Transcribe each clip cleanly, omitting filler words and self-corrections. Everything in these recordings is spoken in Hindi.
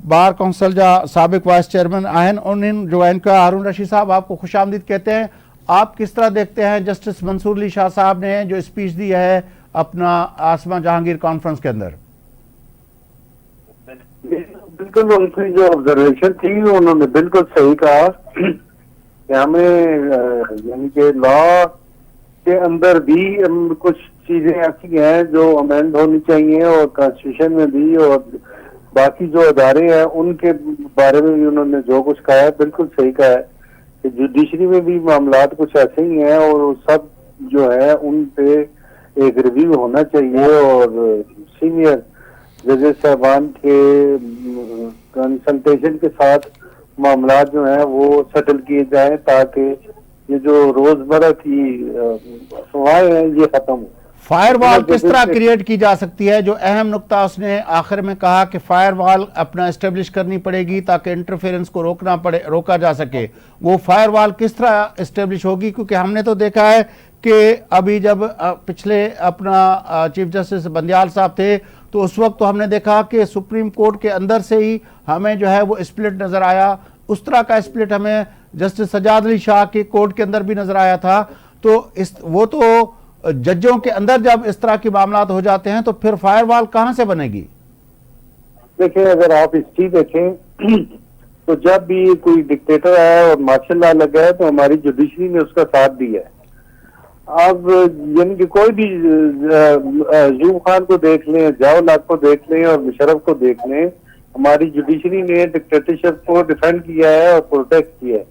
बार कौंसल जा साबिक वाइस चेयरमैन आहिन, उन्हनि ज्वाइन किया। हारून रशीद साहब, आपको खुशामदीद कहते हैं। आप किस तरह देखते हैं जस्टिस मंसूर अली शाह साहब ने जो स्पीच दी है अपना आसमा जहांगीर कॉन्फ्रेंस के अंदर? बिल्कुल उनकी जो ऑब्जर्वेशन थी उन्होंने बिल्कुल सही कहा कि हमें यानी कि लॉ के अंदर भी कुछ चीजें ऐसी हैं जो अमेंड होनी चाहिए, और कॉन्स्टिट्यूशन में भी, और बाकी जो अदारे हैं उनके बारे में भी उन्होंने जो कुछ कहा है बिल्कुल सही कहा है कि जुडिशरी में भी मामलात कुछ ऐसे ही हैं और सब जो है उन पे एक रिव्यू होना चाहिए, और सीनियर जजेस साहबान के कंसल्टेशन के साथ मामलात जो हैं वो सेटल किए जाएं ताकि ये जो रोजमर्रा की अफवाहें हैं ये खत्म हो। फायरवॉल किस तरह क्रिएट की जा सकती है? जो अहम नुक्ता उसने आखिर में कहा कि फायरवॉल अपना एस्टेब्लिश करनी पड़ेगी ताकि इंटरफेरेंस को रोका जा सके। वो फायरवॉल किस तरह एस्टेब्लिश होगी? क्योंकि हमने तो देखा है कि अभी जब पिछले अपना चीफ जस्टिस बंदियाल साहब थे तो उस वक्त तो हमने देखा कि सुप्रीम कोर्ट के अंदर से ही हमें जो है वो स्प्लिट नजर आया। उस तरह का स्प्लिट हमें जस्टिस सजाद अली शाह के कोर्ट के अंदर भी नजर आया था। तो वो तो जजों के अंदर जब इस तरह की मामलात हो जाते हैं तो फिर फायरवॉल कहां से बनेगी? देखिए, अगर आप हिस्ट्री देखें तो जब भी कोई डिक्टेटर आया और मार्शल लॉ लगा है तो हमारी जुडिशरी ने उसका साथ दिया है। अब यानी कि कोई भी यूब खान को देख लें, जियाउल-हक को देख लें और मुशर्रफ को देख लें, हमारी जुडिशरी ने डिक्टेटरशिप को डिफेंड किया है और प्रोटेक्ट किया है।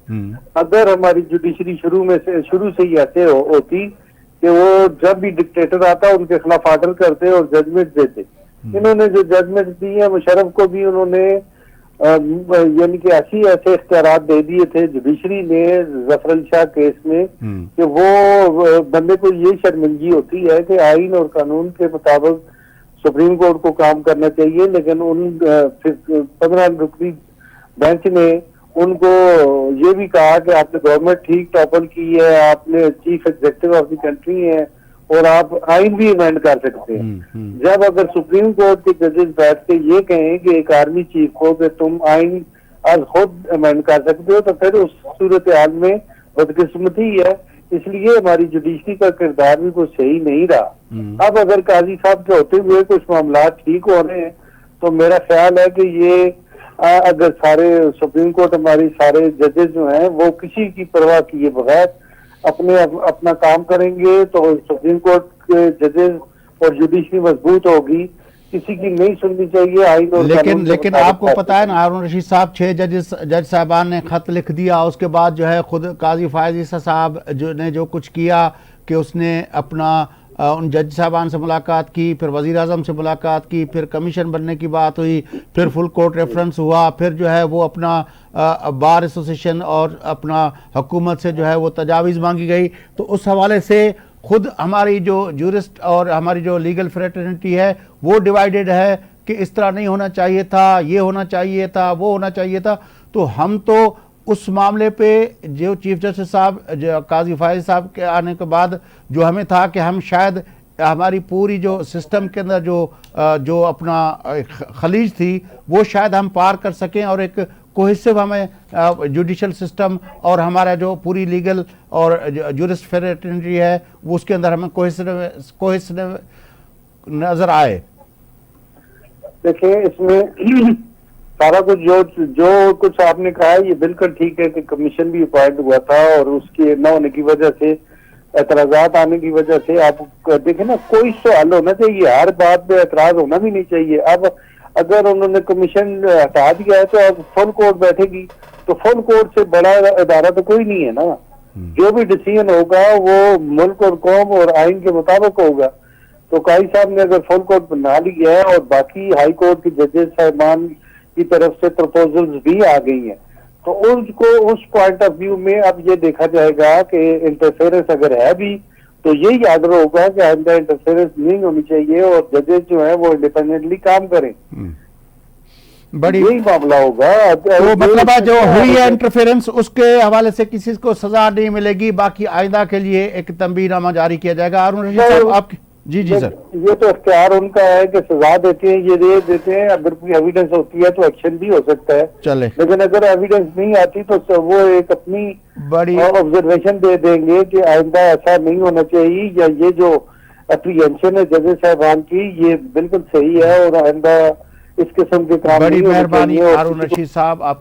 अगर हमारी जुडिशरी शुरू से ही ऐसे होती कि वो जब भी डिक्टेटर आता उनके खिलाफ ऑर्डर करते और जजमेंट देते। इन्होंने जो जजमेंट दी है, मुशर्रफ को भी उन्होंने यानी कि ऐसे इख्तियारात दे दिए थे जुडिशरी ने जफर अली शाह केस में कि वो बंदे को ये शर्मिंदगी होती है कि आईन और कानून के मुताबिक सुप्रीम कोर्ट को काम करना चाहिए, लेकिन उन 15 रुकनी बेंच ने उनको ये भी कहा कि आपने गवर्नमेंट ठीक टॉपल की है, आपने chief executive of the country है और आप आइन भी अमेंड कर सकते हैं। जब अगर सुप्रीम कोर्ट के जजेस बैठ के ये कहें कि एक आर्मी चीफ को कि तुम आइन आज खुद अमेंड कर सकते हो, तो फिर उस सूरत हाल में बदकिस्मती है। इसलिए हमारी जुडिशरी का किरदार भी कुछ सही नहीं रहा। अब अगर काजी साहब के होते हुए कुछ मामला ठीक हो रहे हैं तो मेरा ख्याल है कि ये अगर सारे सुप्रीम कोर्ट हमारी सारे जजेस जो हैं वो किसी की परवाह किए बगैर अपना काम करेंगे तो सुप्रीम कोर्ट के जजेस और जुडिशरी मजबूत होगी। किसी की नहीं सुननी चाहिए आइन और लेकिन आपको पता है ना हारून रशीद साहब, 6 जज साहबान ने खत लिख दिया। उसके बाद जो है खुद काजी फायज ईसा साहब जो कुछ किया कि उसने अपना उन जज साहबान से मुलाकात की, फिर वज़ीर आज़म से मुलाकात की, फिर कमीशन बनने की बात हुई, फिर फुल कोर्ट रेफरेंस हुआ, फिर जो है वो अपना बार एसोसिएशन और अपना हुकूमत से जो है वो तजावीज़ मांगी गई। तो उस हवाले से खुद हमारी जो जूरिस्ट और हमारी जो लीगल फ्रेटर्निटी है वो डिवाइडेड है कि इस तरह नहीं होना चाहिए था, ये होना चाहिए था, वो होना चाहिए था। तो हम तो उस मामले पे जो चीफ जस्टिस साहब काजी फायज साहब के आने के बाद जो हमें था कि हम शायद हमारी पूरी जो सिस्टम के अंदर जो अपना खलीज थी वो शायद हम पार कर सकें और एक कोहेसिव हमें जुडिशल सिस्टम और हमारा जो पूरी लीगल और जूरिस्ट फ्रेटर्निटी है वो उसके अंदर हमें कोहेसिव नजर आए। देखिए, इसमें सारा कुछ जो कुछ आपने कहा है ये बिल्कुल ठीक है कि कमीशन भी अपॉइंट हुआ था और उसके न होने की वजह से, एतराजात आने की वजह से, आप देखें ना कोई तो हल होना चाहिए, हर बात पे एतराज होना भी नहीं चाहिए। अब अगर उन्होंने कमीशन हटा दिया है तो अब फुल कोर्ट बैठेगी, तो फुल कोर्ट से बड़ा अदारा तो कोई नहीं है ना। जो भी डिसीजन होगा वो मुल्क और कौम और आइन के मुताबिक होगा। तो काजी साहब ने अगर फुल कोर्ट बना लिया है और बाकी हाई कोर्ट के जजेस साहबान की तरफ से प्रपोजल्स भी आ गई हैं, तो उनको उस पॉइंट ऑफ व्यू में अब ये देखा जाएगा कि इंटरफेरेंस अगर है भी तो यही आर्डर होगा कि आइंदा इंटरफेरेंस नहीं होनी चाहिए और जजेस जो है वो इंडिपेंडेंटली काम करें। बड़ी यही मामला होगा। तो मतलब जो हुई है इंटरफेरेंस उसके हवाले से किसी को सजा नहीं मिलेगी, बाकी आइंदा के लिए एक तंबीहनामा जारी किया जाएगा। हारून रशीद साहब, जी जी सर। ये तो इख्तियार उनका है कि सजा देते हैं, ये दे देते हैं, अगर कोई एविडेंस होती है तो एक्शन भी हो सकता है। चले, लेकिन अगर एविडेंस नहीं आती तो वो एक अपनी बड़ी ऑब्जर्वेशन दे देंगे कि आइंदा ऐसा नहीं होना चाहिए, या ये जो अप्रीहेंशन है जजेस साहबान की ये बिल्कुल सही है और आइंदा इस किस्म के काम बड़ी नहीं होने मेहरबानी चाहिए। और हारून किसी को रशीद साहब, आप